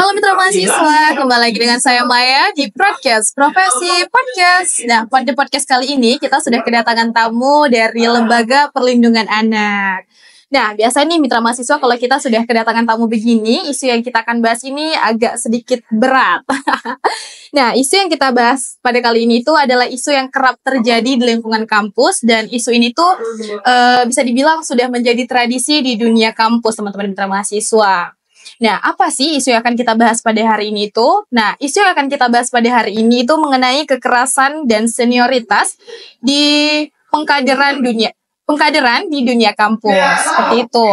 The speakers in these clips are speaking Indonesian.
Halo mitra mahasiswa, kembali lagi dengan saya Maya di podcast Profesi Podcast. Nah, pada podcast kali ini kita sudah kedatangan tamu dari Lembaga Perlindungan Anak. Nah, biasanya nih mitra mahasiswa kalau kita sudah kedatangan tamu begini, isu yang kita akan bahas ini agak sedikit berat. Nah, isu yang kita bahas pada kali ini itu adalah isu yang kerap terjadi di lingkungan kampus, dan isu ini tuh bisa dibilang sudah menjadi tradisi di dunia kampus, teman-teman mitra mahasiswa. Nah, apa sih isu yang akan kita bahas pada hari ini itu? Nah, isu yang akan kita bahas pada hari ini itu mengenai kekerasan dan senioritas di pengkaderan di dunia kampus, seperti itu.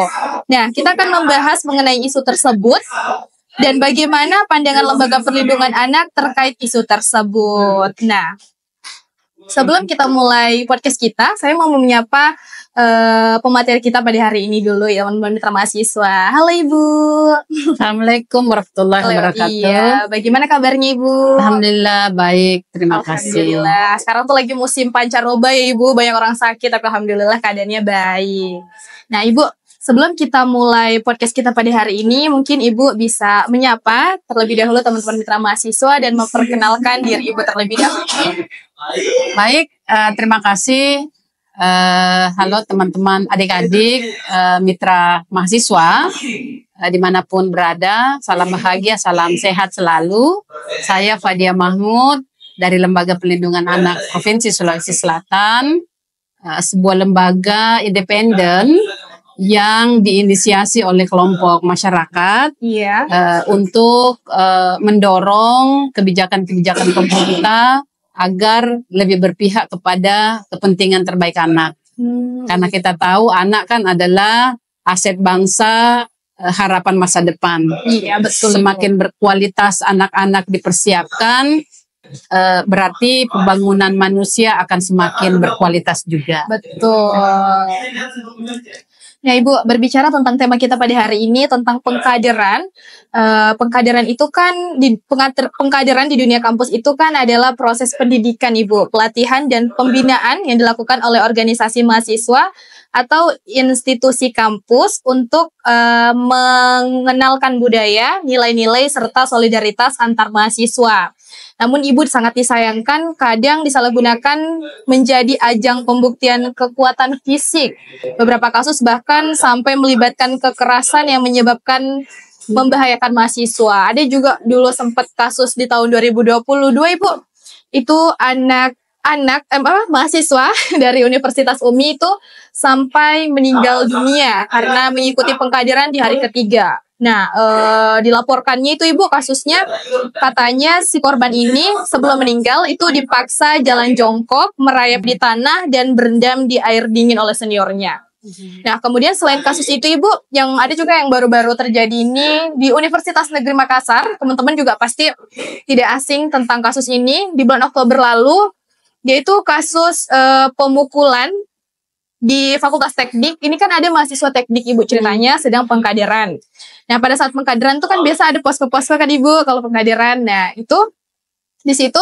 Nah, kita akan membahas mengenai isu tersebut dan bagaimana pandangan Lembaga Perlindungan Anak terkait isu tersebut. Nah, sebelum kita mulai podcast kita, saya mau menyapa pemateri kita pada hari ini dulu ya, teman-teman mitra mahasiswa. Halo Ibu. Assalamualaikum warahmatullahi wabarakatuh. Iya, bagaimana kabarnya Ibu? Alhamdulillah baik, terima kasih. Alhamdulillah. Sekarang tuh lagi musim pancaroba ya Ibu, banyak orang sakit, tapi alhamdulillah keadaannya baik. Nah Ibu, sebelum kita mulai podcast kita pada hari ini, mungkin Ibu bisa menyapa terlebih dahulu teman-teman mitra mahasiswa dan memperkenalkan diri Ibu terlebih dahulu. Baik, terima kasih. Halo teman-teman, adik-adik, mitra mahasiswa, dimanapun berada, salam bahagia, salam sehat selalu. Saya Fadia Mahmud dari Lembaga Perlindungan Anak Provinsi Sulawesi Selatan, sebuah lembaga independen yang diinisiasi oleh kelompok masyarakat untuk mendorong kebijakan-kebijakan pemerintah agar lebih berpihak kepada kepentingan terbaik anak. Karena kita tahu anak kan adalah aset bangsa, harapan masa depan. Iya, betul. Semakin berkualitas anak-anak dipersiapkan, berarti pembangunan manusia akan semakin berkualitas juga. Betul. Nah Ibu, berbicara tentang tema kita pada hari ini tentang pengkaderan. Pengkaderan itu kan pengkaderan di dunia kampus itu kan adalah proses pendidikan Ibu, pelatihan dan pembinaan yang dilakukan oleh organisasi mahasiswa atau institusi kampus untuk mengenalkan budaya, nilai-nilai serta solidaritas antar mahasiswa. Namun Ibu sangat disayangkan kadang disalahgunakan menjadi ajang pembuktian kekuatan fisik. Beberapa kasus bahkan sampai melibatkan kekerasan yang menyebabkan membahayakan mahasiswa. Ada juga dulu sempat kasus di tahun 2022 Ibu. Itu mahasiswa dari Universitas UMI itu sampai meninggal dunia karena mengikuti pengkaderan di hari ketiga. Nah, dilaporkannya itu Ibu kasusnya katanya si korban ini sebelum meninggal itu dipaksa jalan jongkok, merayap di tanah dan berendam di air dingin oleh seniornya. Nah, kemudian selain kasus itu Ibu, yang ada juga yang baru-baru terjadi ini di Universitas Negeri Makassar. Teman-teman juga pasti tidak asing tentang kasus ini. Di bulan Oktober lalu, yaitu kasus pemukulan di Fakultas Teknik. Ini kan ada mahasiswa teknik Ibu, ceritanya sedang pengkaderan. Nah, pada saat pengkaderan itu kan biasa ada posko-posko kan Ibu kalau pengkaderan. Nah, itu di situ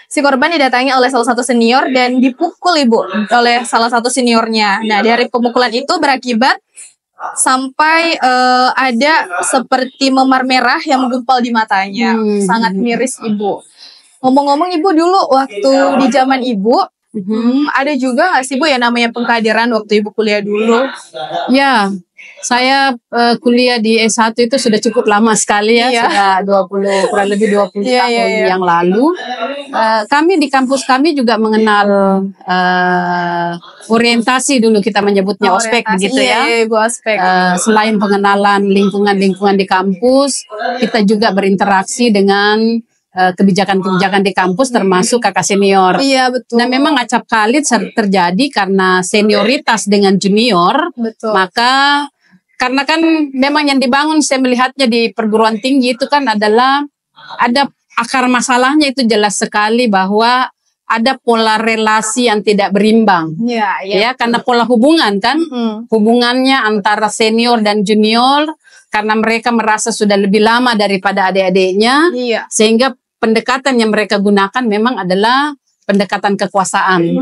si korban didatangi oleh salah satu senior dan dipukul Ibu oleh salah satu seniornya. Nah, dari pemukulan itu berakibat sampai ada seperti memar merah yang menggumpal di matanya. Sangat miris Ibu. Ngomong-ngomong Ibu, dulu waktu di zaman Ibu, ada juga nggak sih Bu yang namanya pengkaderan waktu Ibu kuliah dulu? Ya, saya kuliah di S1 itu sudah cukup lama sekali ya, sudah kurang lebih 20 tahun yang lalu. Kami di kampus kami juga mengenal orientasi dulu kita menyebutnya ospek begitu ya. Ibu, ospek. Selain pengenalan lingkungan-lingkungan di kampus, kita juga berinteraksi dengan kebijakan-kebijakan di kampus termasuk kakak senior. Iya, betul. Nah, memang acap kali terjadi karena senioritas dengan junior. Betul. Maka karena kan memang yang dibangun saya melihatnya di perguruan tinggi itu kan adalah ada akar masalahnya itu jelas sekali bahwa ada pola relasi yang tidak berimbang. Ya, karena pola hubungan kan, hubungannya antara senior dan junior karena mereka merasa sudah lebih lama daripada adik-adiknya, sehingga pendekatan yang mereka gunakan memang adalah pendekatan kekuasaan.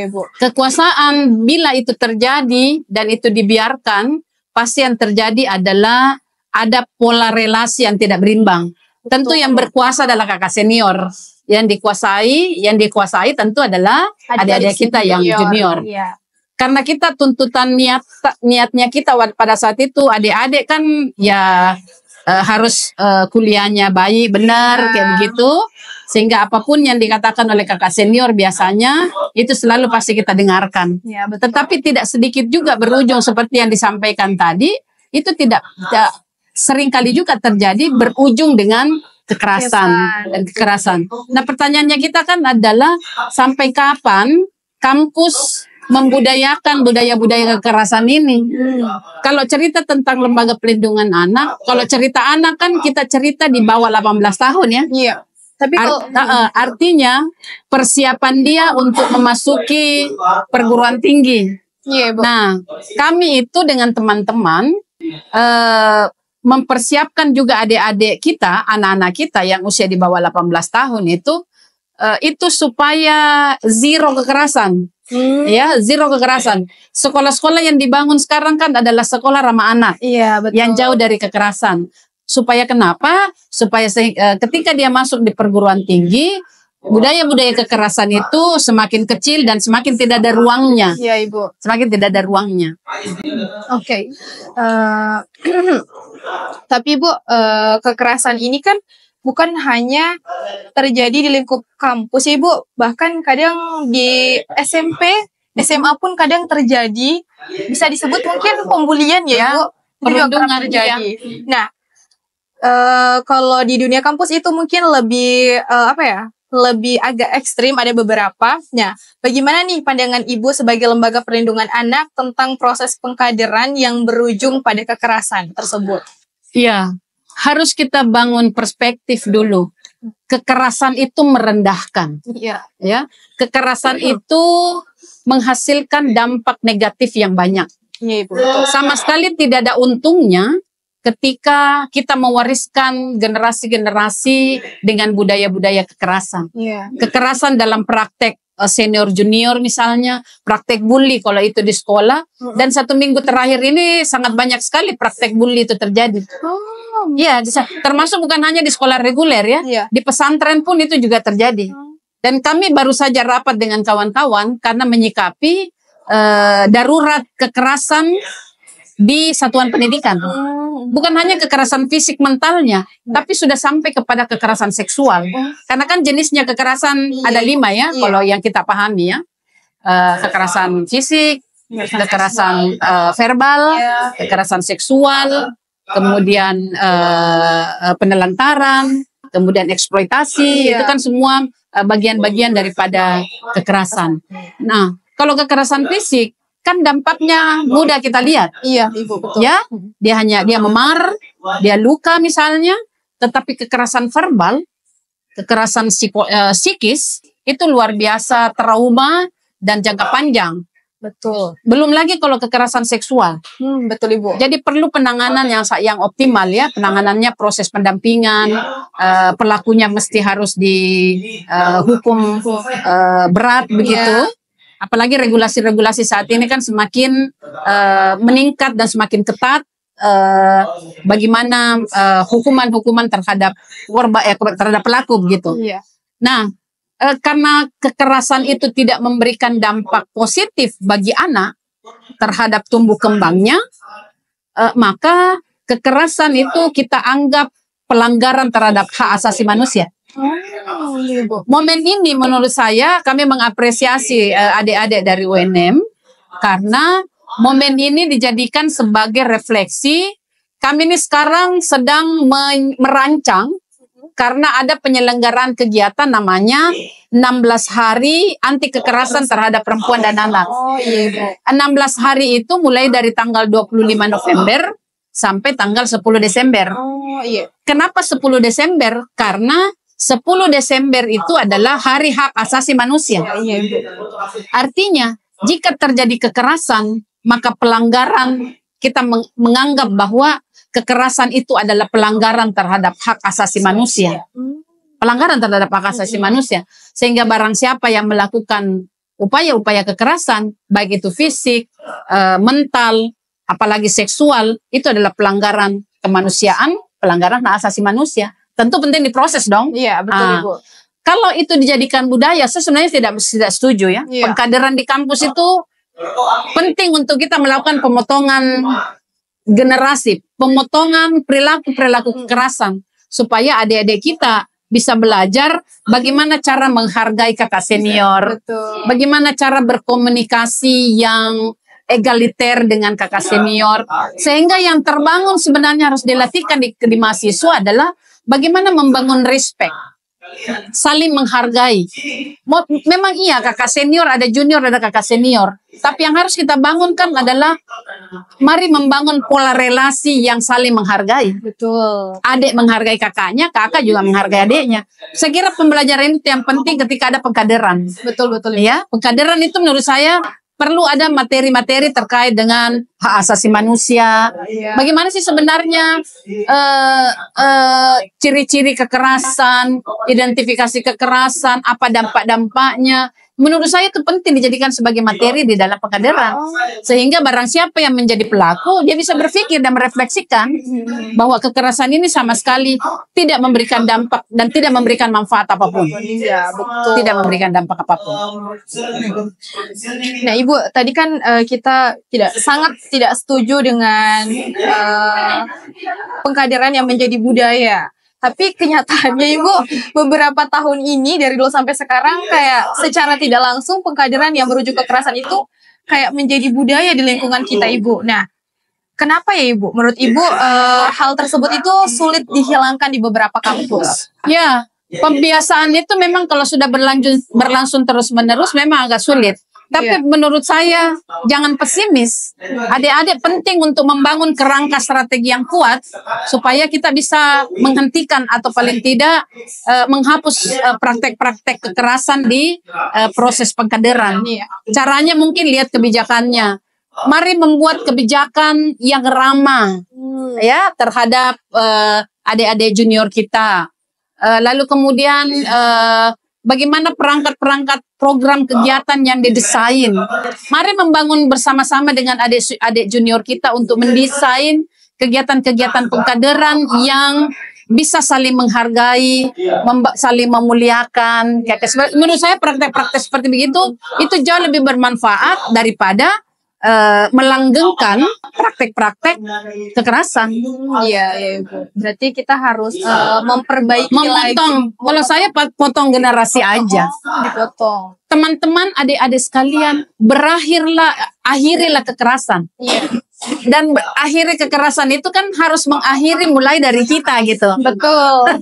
Bu. Kekuasaan bila itu terjadi dan itu dibiarkan, pasti yang terjadi adalah ada pola relasi yang tidak berimbang. Tentu yang berkuasa adalah kakak senior. Yang dikuasai tentu adalah adik-adik kita yang junior. Iya. Karena kita tuntutan niatnya kita pada saat itu adik-adik kan ya harus kuliahnya baik, benar, kayak begitu. Sehingga apapun yang dikatakan oleh kakak senior biasanya itu selalu pasti kita dengarkan. Ya, betul. Tetapi tidak sedikit juga berujung seperti yang disampaikan tadi, itu tidak sering kali juga terjadi berujung dengan kekerasan dan kekerasan. Nah, pertanyaannya kita kan adalah sampai kapan kampus membudayakan budaya-budaya kekerasan ini? Kalau cerita tentang lembaga pelindungan anak, kalau cerita anak kan kita cerita di bawah 18 tahun ya. Iya. Tapi artinya persiapan dia untuk memasuki perguruan tinggi. Iya, Bu. Nah, kami itu dengan teman-teman mempersiapkan juga adik-adik kita, anak-anak kita yang usia di bawah 18 tahun itu supaya zero kekerasan. Ya, zero kekerasan. Sekolah-sekolah yang dibangun sekarang kan adalah sekolah ramah anak. Iya, betul. Yang jauh dari kekerasan. Supaya kenapa? Supaya ketika dia masuk di perguruan tinggi, budaya-budaya kekerasan itu semakin kecil dan semakin tidak ada ruangnya. Iya, Ibu. Semakin tidak ada ruangnya. Oke. Tapi Bu, kekerasan ini kan bukan hanya terjadi di lingkup kampus ya Bu, bahkan kadang di SMP, SMA pun kadang terjadi, bisa disebut mungkin pembulian ya Bu, itu juga kerap terjadi. Nah, kalau di dunia kampus itu mungkin lebih lebih agak ekstrim, ada beberapa. Nah, bagaimana nih pandangan Ibu sebagai lembaga perlindungan anak tentang proses pengkaderan yang berujung pada kekerasan tersebut? Iya. Harus kita bangun perspektif dulu. Kekerasan itu merendahkan. Iya. Ya, kekerasan itu menghasilkan dampak negatif yang banyak. Iya, Ibu. Sama sekali tidak ada untungnya ketika kita mewariskan generasi-generasi dengan budaya-budaya kekerasan. Iya. Kekerasan dalam praktek senior junior misalnya, praktek bully kalau itu di sekolah, dan 1 minggu terakhir ini sangat banyak sekali praktek bully itu terjadi. Ya, termasuk bukan hanya di sekolah reguler ya, di pesantren pun itu juga terjadi. Dan kami baru saja rapat dengan kawan-kawan karena menyikapi darurat kekerasan di satuan pendidikan. Bukan hanya kekerasan fisik mentalnya, tapi sudah sampai kepada kekerasan seksual. Karena kan jenisnya kekerasan ada 5 ya, kalau yang kita pahami ya. Kekerasan fisik, kekerasan verbal, kekerasan seksual, kemudian penelantaran, kemudian eksploitasi, itu kan semua bagian-bagian daripada kekerasan. Nah, kalau kekerasan fisik kan dampaknya mudah kita lihat. Iya, Ibu, betul. Ya, dia memar, dia luka misalnya, tetapi kekerasan verbal, kekerasan psikis itu luar biasa trauma dan jangka panjang. Betul. Belum lagi kalau kekerasan seksual. Betul, Ibu. Jadi perlu penanganan yang optimal ya. Penanganannya proses pendampingan, pelakunya mesti harus dihukum berat begitu. Apalagi regulasi-regulasi saat ini kan semakin meningkat dan semakin ketat. Bagaimana hukuman-hukuman terhadap terhadap pelaku begitu. Iya. Nah, karena kekerasan itu tidak memberikan dampak positif bagi anak terhadap tumbuh kembangnya, maka kekerasan itu kita anggap pelanggaran terhadap hak asasi manusia. Momen ini menurut saya kami mengapresiasi adik-adik dari UNM karena momen ini dijadikan sebagai refleksi. Kami ini sekarang sedang merancang karena ada penyelenggaraan kegiatan namanya 16 hari anti kekerasan terhadap perempuan dan anak. 16 hari itu mulai dari tanggal 25 November sampai tanggal 10 Desember. Kenapa 10 Desember? Karena 10 Desember itu adalah Hari Hak Asasi Manusia. Artinya, jika terjadi kekerasan, maka pelanggaran, kita menganggap bahwa kekerasan itu adalah pelanggaran terhadap hak asasi manusia. Pelanggaran terhadap hak asasi manusia. Sehingga barang siapa yang melakukan upaya-upaya kekerasan, baik itu fisik, mental, apalagi seksual, itu adalah pelanggaran kemanusiaan, pelanggaran hak asasi manusia. Tentu penting diproses dong. Iya, betul Ibu. Kalau itu dijadikan budaya, saya sebenarnya tidak setuju ya. Iya. Pengkaderan di kampus itu penting untuk kita melakukan pemotongan generasi, pemotongan perilaku kekerasan, supaya adik-adik kita bisa belajar bagaimana cara menghargai kakak senior, Betul. bagaimana cara berkomunikasi yang egaliter dengan kakak senior, sehingga yang terbangun sebenarnya harus dilatihkan di mahasiswa adalah bagaimana membangun respect, saling menghargai. Memang iya kakak senior ada junior, ada kakak senior, tapi yang harus kita bangunkan adalah mari membangun pola relasi yang saling menghargai. Betul. Adik menghargai kakaknya, kakak juga menghargai adiknya. Saya kira pembelajaran itu yang penting ketika ada pengkaderan. Betul Ibu. Ya, pengkaderan itu menurut saya perlu ada materi-materi terkait dengan hak asasi manusia. Iya. Bagaimana sih sebenarnya ciri-ciri kekerasan, identifikasi kekerasan, apa dampak-dampaknya. Menurut saya itu penting dijadikan sebagai materi di dalam pengkaderan. Sehingga barang siapa yang menjadi pelaku, dia bisa berpikir dan merefleksikan bahwa kekerasan ini sama sekali tidak memberikan dampak dan tidak memberikan manfaat apapun. Iya, betul. Tidak memberikan dampak apapun. Nah Ibu, tadi kan kita sangat tidak setuju dengan pengkaderan yang menjadi budaya. Tapi kenyataannya Ibu, beberapa tahun ini dari dulu sampai sekarang kayak secara tidak langsung pengkaderan yang merujuk kekerasan itu kayak menjadi budaya di lingkungan kita Ibu. Nah, kenapa ya Ibu? Menurut Ibu hal tersebut itu sulit dihilangkan di beberapa kampus? Ya, pembiasaan itu memang kalau sudah berlangsung terus-menerus memang agak sulit. Tapi menurut saya jangan pesimis. Adik-adik penting untuk membangun kerangka strategi yang kuat supaya kita bisa menghentikan atau paling tidak menghapus praktek-praktek kekerasan di proses pengkaderan. Caranya mungkin lihat kebijakannya. Mari membuat kebijakan yang ramah ya terhadap adik-adik junior kita. Lalu kemudian bagaimana perangkat-perangkat program kegiatan yang didesain. Mari membangun bersama-sama dengan adik junior kita untuk mendesain kegiatan-kegiatan pengkaderan yang bisa saling menghargai, saling memuliakan. Menurut saya praktek-praktek seperti begitu itu jauh lebih bermanfaat daripada melanggengkan praktek-praktek kekerasan. Iya, Ibu. Berarti kita harus memperbaiki lagi. Kalau saya potong generasi aja. Dipotong. Teman-teman, adik-adik sekalian, akhirilah kekerasan. Iya. Dan akhiri kekerasan itu kan harus mengakhiri mulai dari kita gitu. Betul.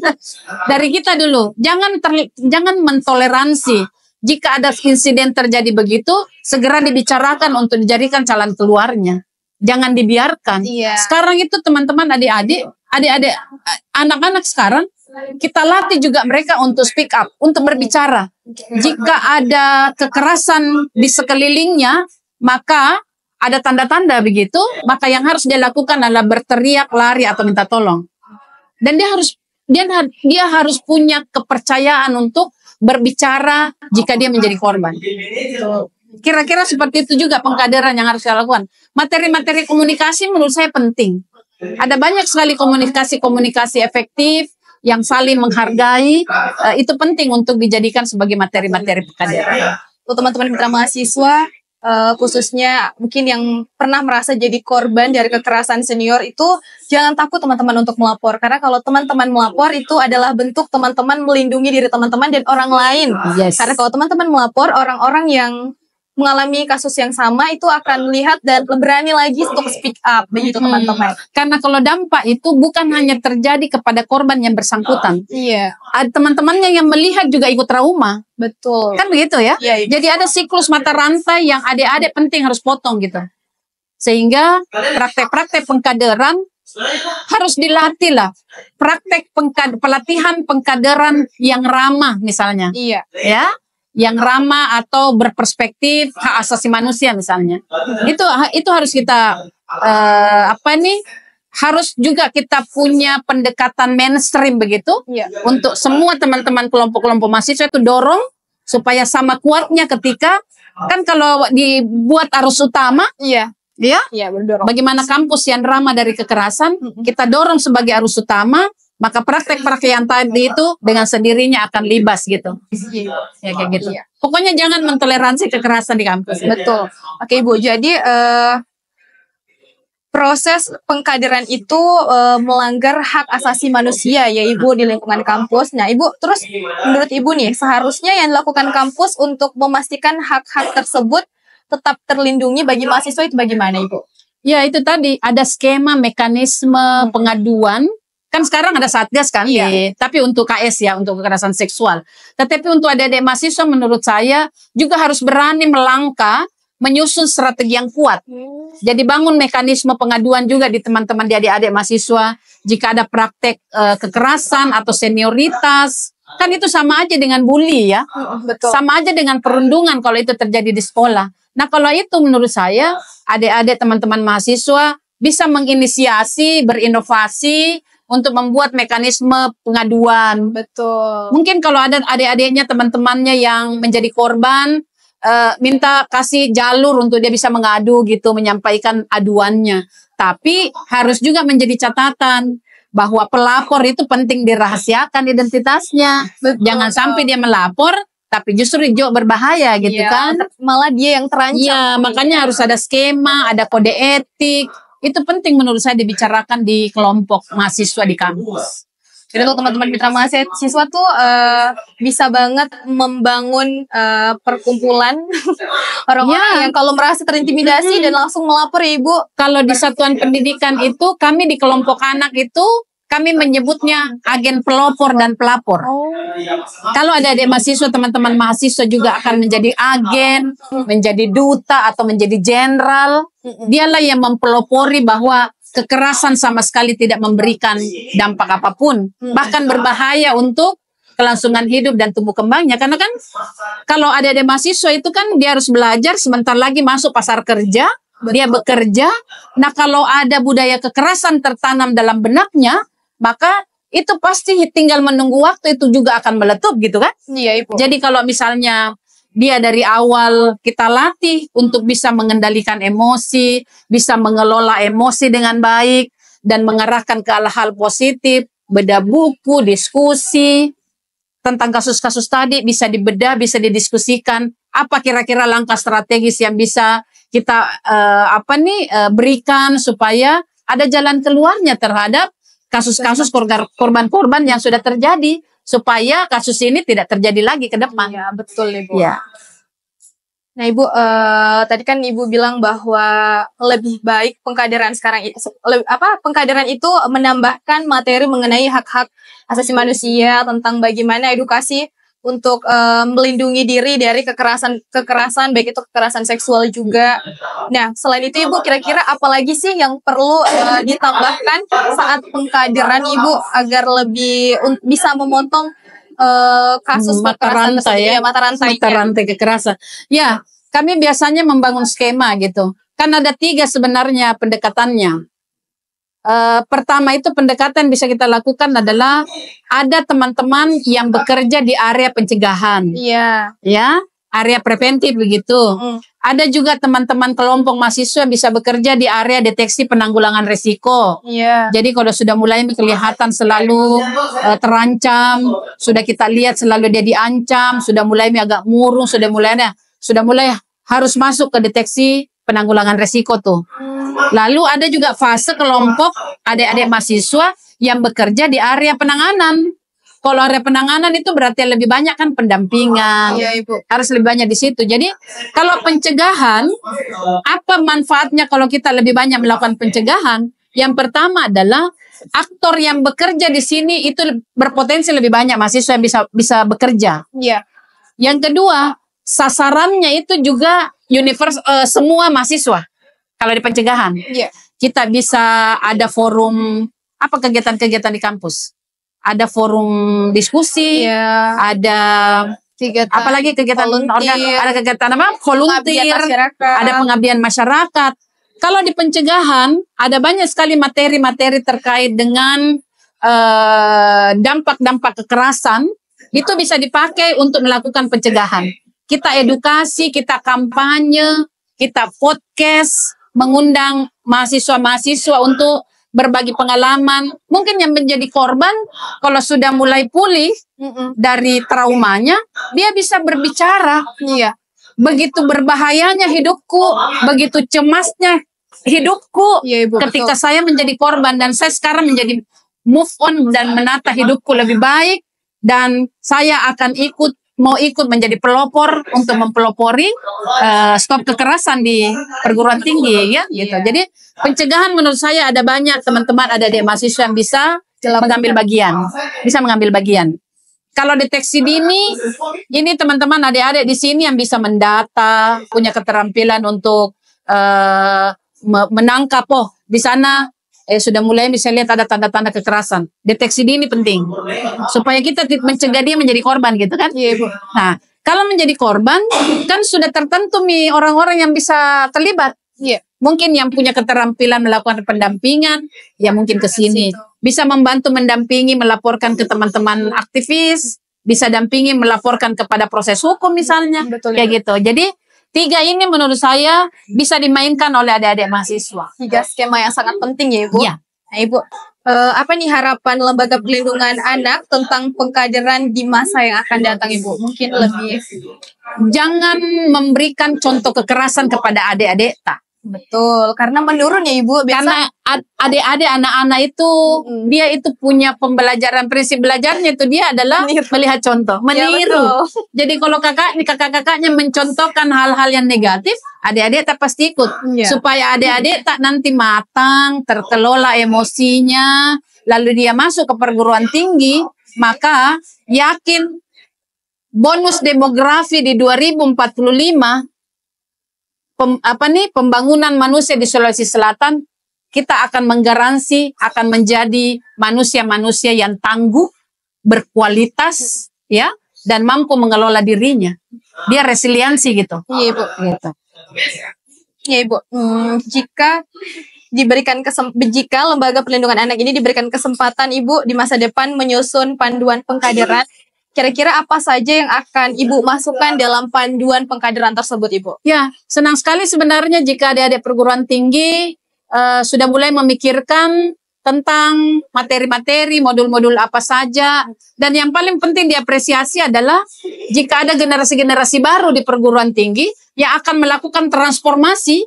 Dari kita dulu. Jangan mentoleransi. Jika ada insiden terjadi begitu, segera dibicarakan untuk dijadikan jalan keluarnya. Jangan dibiarkan. Iya. Sekarang itu teman-teman adik-adik, anak-anak sekarang, kita latih juga mereka untuk speak up, untuk berbicara. Jika ada kekerasan di sekelilingnya, maka ada tanda-tanda begitu, maka yang harus dia lakukan adalah berteriak, lari, atau minta tolong. Dan dia harus punya kepercayaan untuk berbicara jika dia menjadi korban. Kira-kira seperti itu juga pengkaderan yang harus kita lakukan. Materi-materi komunikasi menurut saya penting. Ada banyak sekali komunikasi efektif yang saling menghargai. Itu penting untuk dijadikan sebagai materi-materi pengkaderan. Untuk teman-teman mitra mahasiswa, khususnya mungkin yang pernah merasa jadi korban dari kekerasan senior itu jangan takut teman-teman untuk melapor, karena kalau teman-teman melapor itu adalah bentuk teman-teman melindungi diri teman-teman dan orang lain. Karena kalau teman-teman melapor, orang-orang yang mengalami kasus yang sama itu akan melihat dan berani lagi untuk speak up begitu teman-teman. Karena kalau dampak itu bukan hanya terjadi kepada korban yang bersangkutan. Iya. Teman-temannya yang melihat juga ikut trauma. Betul. Kan begitu ya? Iya. Jadi ada siklus mata rantai yang adik-adik penting harus potong gitu. Sehingga praktek-praktek pengkaderan harus dilatih lah. Pelatihan pengkaderan yang ramah misalnya. Iya. Ya. Yang ramah atau berperspektif hak asasi manusia misalnya. Itu harus kita harus juga kita punya pendekatan mainstream begitu. Untuk semua teman-teman kelompok-kelompok mahasiswa itu dorong supaya sama kuatnya ketika kan kalau dibuat arus utama, Ya, Iya, berdorong. bagaimana kampus yang ramah dari kekerasan, kita dorong sebagai arus utama, maka praktek-praktek yang tadi itu dengan sendirinya akan libas gitu. Iya. Ya kayak gitu. Iya. Pokoknya jangan mentoleransi kekerasan di kampus. Betul. Oke Ibu, jadi proses pengkaderan itu melanggar hak asasi manusia ya Ibu di lingkungan kampus. Nah Ibu, terus menurut Ibu nih, seharusnya yang dilakukan kampus untuk memastikan hak-hak tersebut tetap terlindungi bagi mahasiswa itu bagaimana Ibu? Ya itu tadi, ada skema mekanisme pengaduan. Kan sekarang ada Satgas kan, tapi untuk KS ya, untuk kekerasan seksual. Tetapi untuk adik-adik mahasiswa menurut saya juga harus berani melangkah menyusun strategi yang kuat. Jadi bangun mekanisme pengaduan juga di teman-teman di adik-adik mahasiswa. Jika ada praktek kekerasan atau senioritas, kan itu sama aja dengan bully ya. Betul. Sama aja dengan perundungan kalau itu terjadi di sekolah. Nah kalau itu menurut saya adik-adik teman-teman mahasiswa bisa menginisiasi, berinovasi untuk membuat mekanisme pengaduan. Betul. Mungkin kalau ada adik-adiknya, teman-temannya yang menjadi korban, minta kasih jalur untuk dia bisa mengadu gitu, menyampaikan aduannya. Tapi harus juga menjadi catatan bahwa pelapor itu penting dirahasiakan identitasnya. Betul. Jangan sampai dia melapor tapi justru juga berbahaya gitu kan. Malah dia yang terancam. Iya, makanya harus ada skema, ada kode etik. Itu penting menurut saya dibicarakan di kelompok mahasiswa di kampus. Jadi untuk teman-teman mitra mahasiswa tuh bisa banget membangun perkumpulan orang-orang yang kalau merasa terintimidasi dan langsung melapor ya Ibu. Kalau di satuan pendidikan itu, kami di kelompok anak itu, kami menyebutnya agen pelopor dan pelapor. Kalau ada adik mahasiswa, teman-teman mahasiswa juga akan menjadi agen, menjadi duta atau menjadi jenderal. Dialah yang mempelopori bahwa kekerasan sama sekali tidak memberikan dampak apapun, bahkan berbahaya untuk kelangsungan hidup dan tumbuh kembangnya. Karena kan kalau ada mahasiswa itu kan dia harus belajar, sebentar lagi masuk pasar kerja, dia bekerja. Nah kalau ada budaya kekerasan tertanam dalam benaknya, maka itu pasti tinggal menunggu waktu, itu juga akan meletup gitu kan. Iya Ibu. Jadi kalau misalnya dia dari awal kita latih untuk bisa mengendalikan emosi, bisa mengelola emosi dengan baik, dan mengarahkan ke hal-hal positif, beda buku, diskusi, tentang kasus-kasus tadi bisa dibedah, bisa didiskusikan, apa kira-kira langkah strategis yang bisa kita berikan supaya ada jalan keluarnya terhadap kasus-kasus korban-korban yang sudah terjadi, supaya kasus ini tidak terjadi lagi ke depan. Iya, betul Ibu. Ya. Nah Ibu, tadi kan Ibu bilang bahwa lebih baik pengkaderan sekarang pengkaderan itu menambahkan materi mengenai hak-hak asasi manusia, tentang bagaimana edukasi untuk melindungi diri dari kekerasan baik itu kekerasan seksual juga. Nah, selain itu Ibu kira-kira apalagi sih yang perlu ditambahkan saat pengkaderan Ibu agar lebih bisa memotong kasus mata rantai mata rantai kekerasan. Ya, kami biasanya membangun skema gitu. Kan ada 3 sebenarnya pendekatannya. Pertama itu pendekatan bisa kita lakukan adalah ada teman-teman yang bekerja di area pencegahan. Iya. Ya, area preventif begitu. Ada juga teman-teman kelompok mahasiswa bisa bekerja di area deteksi penanggulangan risiko. Iya. Jadi kalau sudah mulai kelihatan selalu terancam, sudah kita lihat selalu dia diancam, sudah mulai agak murung, sudah mulai harus masuk ke deteksi penanggulangan risiko tuh. Lalu ada juga fase kelompok adik-adik mahasiswa yang bekerja di area penanganan. Kalau area penanganan itu berarti lebih banyak kan pendampingan. Iya, Ibu. Harus lebih banyak di situ. Jadi kalau pencegahan, apa manfaatnya kalau kita lebih banyak melakukan pencegahan? Yang pertama adalah aktor yang bekerja di sini itu berpotensi lebih banyak mahasiswa yang bisa bekerja. Iya. Yang kedua, sasarannya itu juga semua mahasiswa. Kalau di pencegahan, kita bisa ada forum, apa kegiatan-kegiatan di kampus? Ada forum diskusi, ada apalagi kegiatan ada kegiatan volunteer, ada pengabdian masyarakat. Kalau di pencegahan, ada banyak sekali materi-materi terkait dengan dampak-dampak kekerasan, itu bisa dipakai untuk melakukan pencegahan. Kita edukasi, kita kampanye, kita podcast, mengundang mahasiswa-mahasiswa untuk berbagi pengalaman. Mungkin yang menjadi korban kalau sudah mulai pulih dari traumanya, dia bisa berbicara. Iya. Begitu berbahayanya hidupku, begitu cemasnya hidupku Iya, Ibu, ketika betul. saya menjadi korban, dan saya sekarang menjadi move on dan menata hidupku lebih baik, dan saya akan mau ikut menjadi pelopor untuk mempelopori stop kekerasan di perguruan tinggi, ya gitu. Jadi pencegahan menurut saya ada banyak teman-teman, ada adik mahasiswa yang bisa mengambil bagian. Kalau deteksi dini, ini teman-teman adik-adik di sini yang bisa mendata, punya keterampilan untuk menangkap, di sana sudah mulai bisa lihat ada tanda-tanda kekerasan. Deteksi dini penting supaya kita mencegah dia menjadi korban, gitu kan? Iya, Ibu. Nah, kalau menjadi korban kan sudah tertentu nih orang-orang yang bisa terlibat. Iya. Mungkin yang punya keterampilan melakukan pendampingan, ya mungkin ke sini. Bisa membantu mendampingi, melaporkan ke teman-teman aktivis, bisa dampingi melaporkan kepada proses hukum misalnya. Betul, kayak gitu. Jadi 3 ini menurut saya bisa dimainkan oleh adik-adik mahasiswa. 3 skema yang sangat penting ya, Ibu. Iya. Nah, Ibu, apa nih harapan Lembaga Perlindungan Anak tentang pengkaderan di masa yang akan datang, Ibu? Mungkin lebih Jangan memberikan contoh kekerasan kepada adik-adik, tak. betul, karena menurun ya, Ibu. Karena adik-adik anak-anak itu dia itu punya pembelajaran, prinsip belajarnya itu dia adalah melihat contoh, meniru. Jadi kalau kakak-kakaknya mencontohkan hal-hal yang negatif, adik-adik tak pasti ikut. Supaya adik-adik tak nanti matang, terkelola emosinya, lalu dia masuk ke perguruan tinggi, maka yakin bonus demografi di 2045 pembangunan manusia di Sulawesi Selatan, kita akan menggaransi akan menjadi manusia-manusia yang tangguh, berkualitas, ya, dan mampu mengelola dirinya. Dia resiliensi gitu. Iya, Ibu. Gitu. Ya, Ibu. Jika Lembaga Perlindungan Anak ini diberikan kesempatan, Ibu, di masa depan menyusun panduan pengkaderan, kira-kira apa saja yang akan Ibu masukkan dalam panduan pengkaderan tersebut, Ibu? Ya, senang sekali sebenarnya jika adik-adik perguruan tinggi sudah mulai memikirkan tentang materi-materi, modul-modul apa saja. Dan yang paling penting diapresiasi adalah jika ada generasi-generasi baru di perguruan tinggi yang akan melakukan transformasi,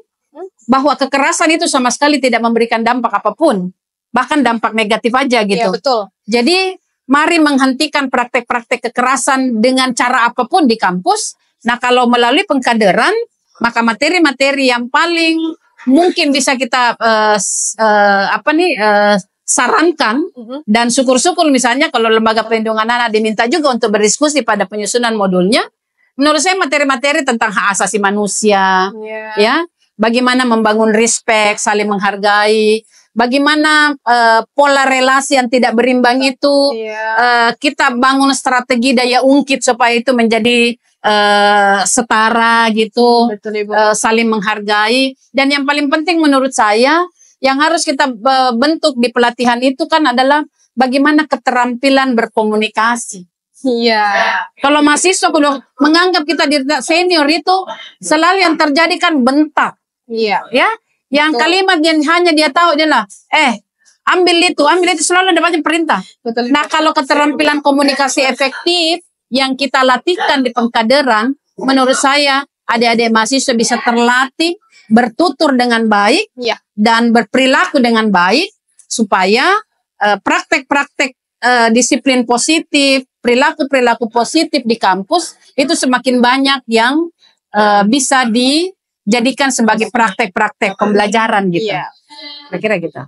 bahwa kekerasan itu sama sekali tidak memberikan dampak apapun. Bahkan dampak negatif aja gitu. Ya, betul. Jadi mari menghentikan praktek-praktek kekerasan dengan cara apapun di kampus. Nah, kalau melalui pengkaderan, maka materi-materi yang paling mungkin bisa kita sarankan, dan syukur-syukur misalnya kalau Lembaga Perlindungan Anak diminta juga untuk berdiskusi pada penyusunan modulnya. Menurut saya materi-materi tentang hak asasi manusia, ya, bagaimana membangun respect, saling menghargai. Bagaimana pola relasi yang tidak berimbang itu kita bangun strategi daya ungkit supaya itu menjadi setara gitu. Betul, Ibu. Saling menghargai. Dan yang paling penting menurut saya yang harus kita bentuk di pelatihan itu kan adalah bagaimana keterampilan berkomunikasi. Iya. Kalau mahasiswa menganggap kita senior itu selalu yang terjadi kan bentak. Iya. Ya. Yang kalimat yang hanya dia tahu adalah ambil itu selalu ada banyak perintah. Betul. Nah, kalau keterampilan komunikasi efektif yang kita latihkan di pengkaderan, menurut saya adik-adik mahasiswa bisa terlatih bertutur dengan baik dan berperilaku dengan baik supaya praktek-praktek disiplin positif, perilaku-perilaku positif di kampus itu semakin banyak yang bisa dijadikan sebagai praktek-praktek pembelajaran gitu. Kira-kira gitu.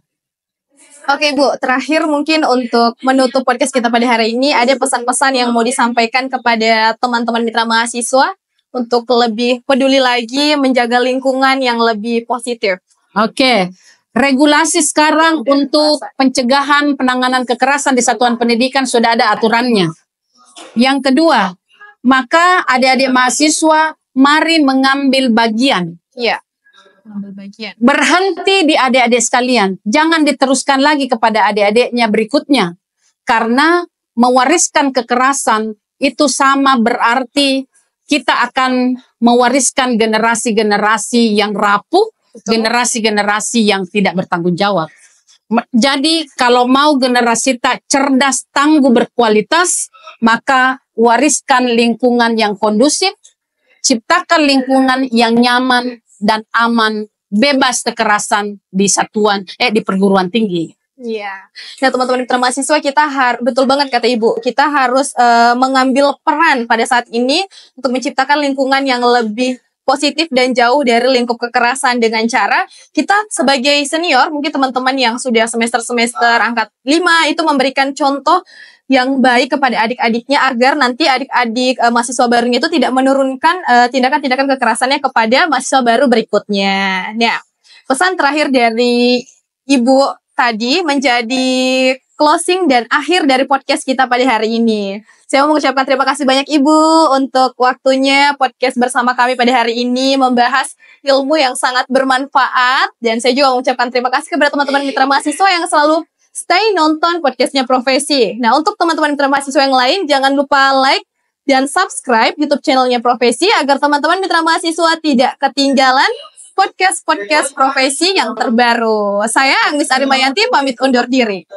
Oke, Bu, terakhir mungkin untuk menutup podcast kita pada hari ini, ada pesan-pesan yang mau disampaikan kepada teman-teman mitra mahasiswa untuk lebih peduli lagi menjaga lingkungan yang lebih positif. Oke. Regulasi sekarang untuk pencegahan penanganan kekerasan di satuan pendidikan sudah ada aturannya. Yang kedua, maka adik-adik mahasiswa mari mengambil bagian. Iya. Mengambil bagian. Berhenti di adik-adik sekalian. Jangan diteruskan lagi kepada adik-adiknya berikutnya. Karena mewariskan kekerasan itu sama berarti kita akan mewariskan generasi-generasi yang rapuh, generasi-generasi yang tidak bertanggung jawab. Jadi kalau mau generasi tak cerdas, tangguh, berkualitas, maka wariskan lingkungan yang kondusif, ciptakan lingkungan yang nyaman dan aman, bebas kekerasan di di perguruan tinggi. Iya. Nah, teman-teman mitra mahasiswa, kita betul banget kata Ibu. Kita harus mengambil peran pada saat ini untuk menciptakan lingkungan yang lebih positif dan jauh dari lingkup kekerasan dengan cara kita sebagai senior, mungkin teman-teman yang sudah semester-semester angkat 5 itu memberikan contoh yang baik kepada adik-adiknya agar nanti adik-adik mahasiswa barunya itu tidak menurunkan tindakan-tindakan kekerasannya kepada mahasiswa baru berikutnya. Nah, pesan terakhir dari Ibu tadi menjadi closing dan akhir dari podcast kita pada hari ini. Saya mau mengucapkan terima kasih banyak Ibu untuk waktunya podcast bersama kami pada hari ini membahas ilmu yang sangat bermanfaat, dan saya juga mengucapkan terima kasih kepada teman-teman mitra mahasiswa yang selalu stay nonton podcastnya Profesi. Nah, untuk teman-teman mitra mahasiswa yang lain, jangan lupa like dan subscribe YouTube channelnya Profesi agar teman-teman mitra mahasiswa tidak ketinggalan podcast Profesi yang terbaru. Saya Agnes Arimayanti pamit undur diri.